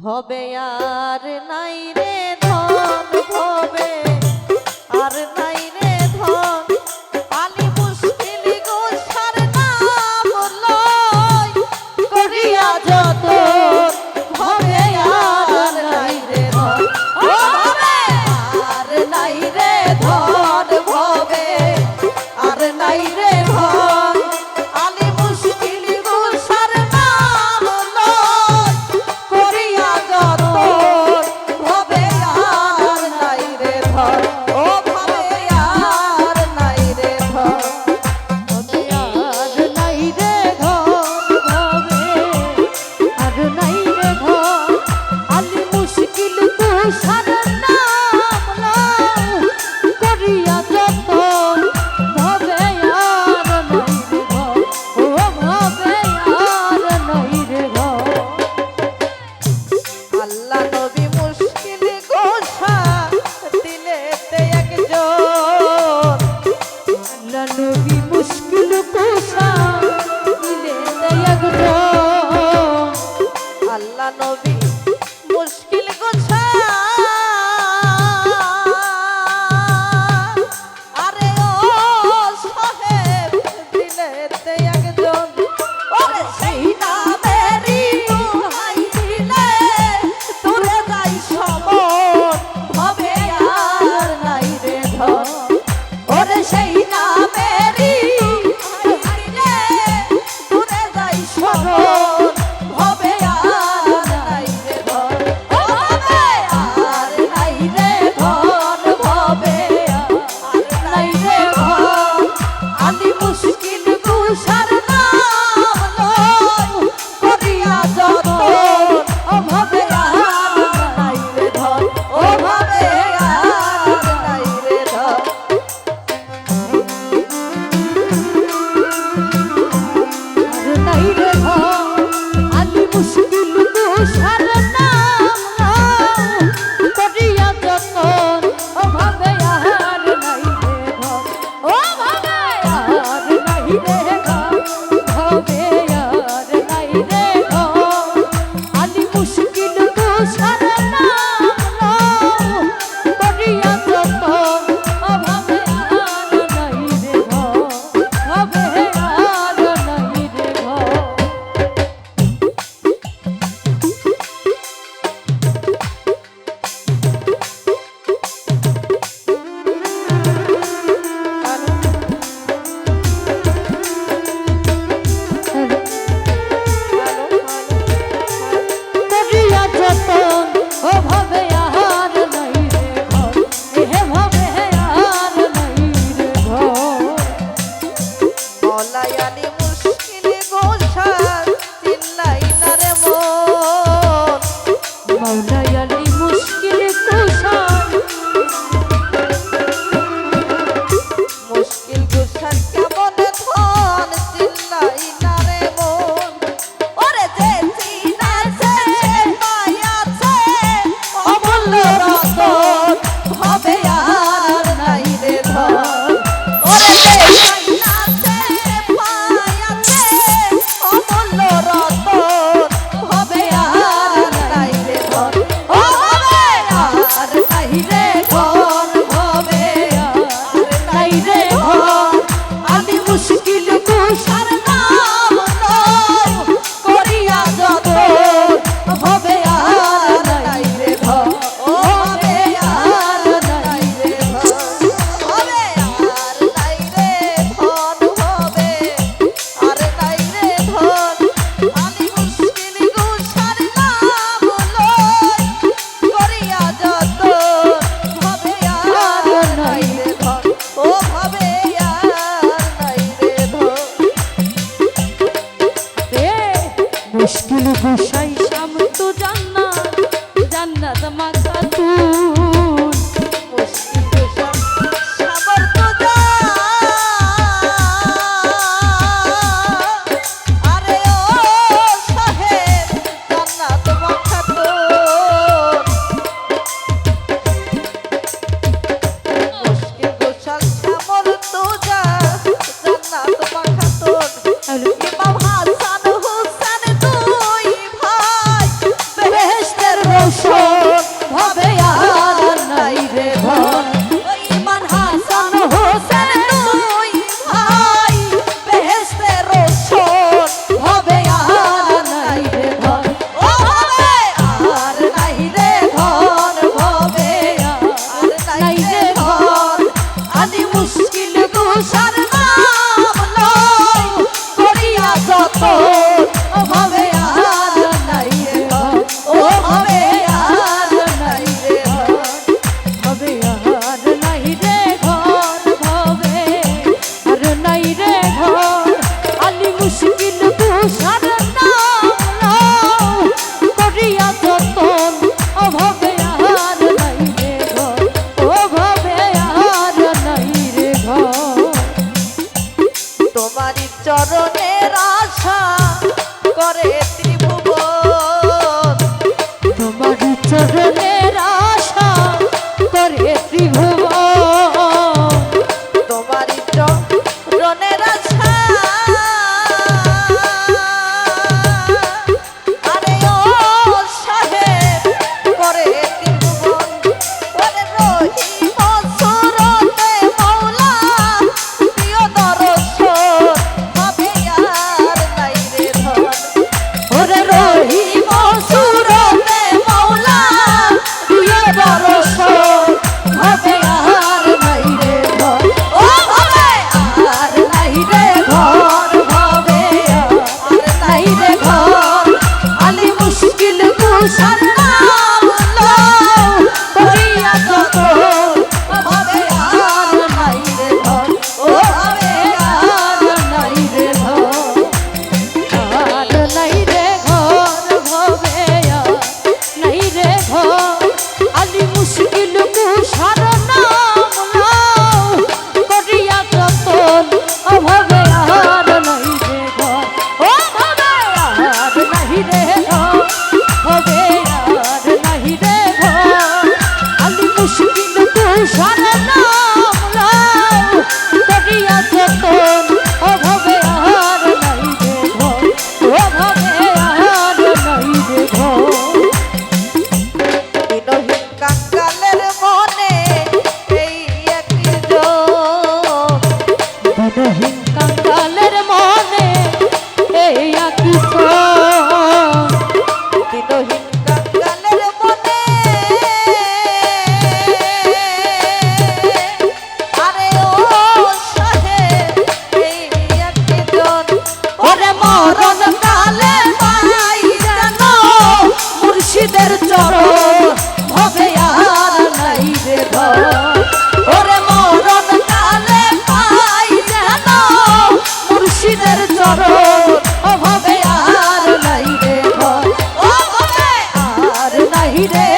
ভবে আর নাই রে ধন, ভবে আর নাই রে ধন, আলি মুশকিল গোসার নাম লই করিয়া যত ভবে আর নাই রে ধন, ভবে আর নাই রে ধন, ভবে আর নাই রে ধন, আলি মুশকিল গোসার নাম লই করিয়া যত ভবে আর নাই রে ধন, ও ভবে আর নাই রে ধন, ভবে আর নাই রে ধন, ভবে আর নাই রে ধন, আলি মুশকিল গোসার নাম লই করিয়া যত ভবে আর নাই রে ধন, ও ভবে আর নাই রে ধন। আল্লাহ নবী মুশকিল গোসা দিলেতে একজন, আল্লাহ নবী মুশকিল গোসা দিলেতে একজন, আল্লাহ নবী মুশকিল গোসা আরে ও সাহেব দিলেতে একজন, ওরে সেই নামেরই দোহাই দিলে তোরে যাই সমন ভবে আর নাই রে ধন, ওরে সেই নামেরই দোহাই দিলে তোরে যাই সমন ভবে আর নাই রে ধন, ও ভবে আর নাই রে ধন, ভবে আর নাই রে ধন, আলি মুশকিল গোসার নাম লই করিয়া যতন, ও ভবে আর নাই রে ধন, ও ভবে আর নাই রে ধন। আর নাই রে ধন, আলি মুশকিল গোসার নাম লই করিয়া যতন, ও ভবে আর নাই রে ধন, ও ভবে আর নাই রে ধন, ভবে আর নাই রে ধন, আলি মুশকিল গোসার নাম লই করিয়া যতন, ও ভবে আর নাই রে ধন, ভবে আর নাই রে ধন। করিয়া যতন, ও ভবে আর নাই রে ধন, এহে ভবে আর নাই রে ধন। মওলাই আলী মুশকিল গোসার চিল্লাই না রে মন, মওলাই আলী মুশকিল গোসার, মুশকিল গোসার কেমন ধন চিল্লাই না রে মন, ওরে যে চিনাছে পাইয়াছে অমূল্য রতন ভবে আর নাই রে ধন, ওরে যে চিনাছে পাইয়াছে অমূল্য রতন ভবে আর নাই রে ধন, ও ভবে আর নাই রে ধন, ভবে আর নাই রে ধন, আলি মুশকিল গোসার নাম লই করিয়া যতন ভবে আর নাই রে ধন, ও ভবে আর নাই রে ধন, ভবে আর নাই রে ধন, ভবে আর নাই রে ধন, আলি মুশকিল গোসার নাম লই করিয়া যতন ভবে আর নাই রে ধন, ও ভবে আর নাই রে ধন। মুশকিল গোসাই শাম তো জান্নাত, জান্নাত মাকাতুন, মুশকিল গোসাই শামর তো আরে ও সাহেব জান্নাত মাকাতুন, মুশকিল গোসাই শামর তো জান্নাত মাকাতুন, ইমাম হাসান হুসেন দুই ভাই যতন অভাবে আর নাই রে ঘর অভাবে আর নাই রে ঘর তোমারই চরণের আশা করে ত্রিভুবন তোমার চরণের আশা করে ত্রিভুবন তোমারই চরণের আশা আরে ও সাহেব করে ত্রিভুবন ওরে রহিম সুরতে মৌলা প্রিয় দর্শন হবে আর নাই রে ধন ওরে রহিম সুরতে মৌলা প্রিয় দর্শন হবে আর নাই রে ঘর ও হবে আর নাই রে ঘর হবে আর নাই রে ঘর আলি মুশকিল কুশার নাম লও করিয়া যতন হবে আর নাই রে ঘর ও হবে আর নাই রে ঘর আর নাই রে ঘর হবে আর নাই রে ঘর আলি মুশকিল কুশার নাম লও করিয়া যতন অভাবে আর নাই রে ঘর ও হবে আর নাই রে ঘর হবে আর নাই রে ঘর আলি মুশকিল কুশার নাম লও করিয়া যতন অভাবে আর নাই রে ঘর অভাবে আর নাই রে ঘর দিনহীন কাঙ্গালের মনে এই একই জন দিনহীন কাঙ্গালের মনে এই একই দিনহীন কাঙ্গালের মনে আরে ও সাহেব এই একই জন ওরে মরণ কালে পাই যেন মুর্শিদের চরণ হবে আর নাই রে ঘর ওরে মরণ কালে পাই যেন মুর্শিদের চরণ হবে আর নাই রে ঘর ও হবে আর নাই রে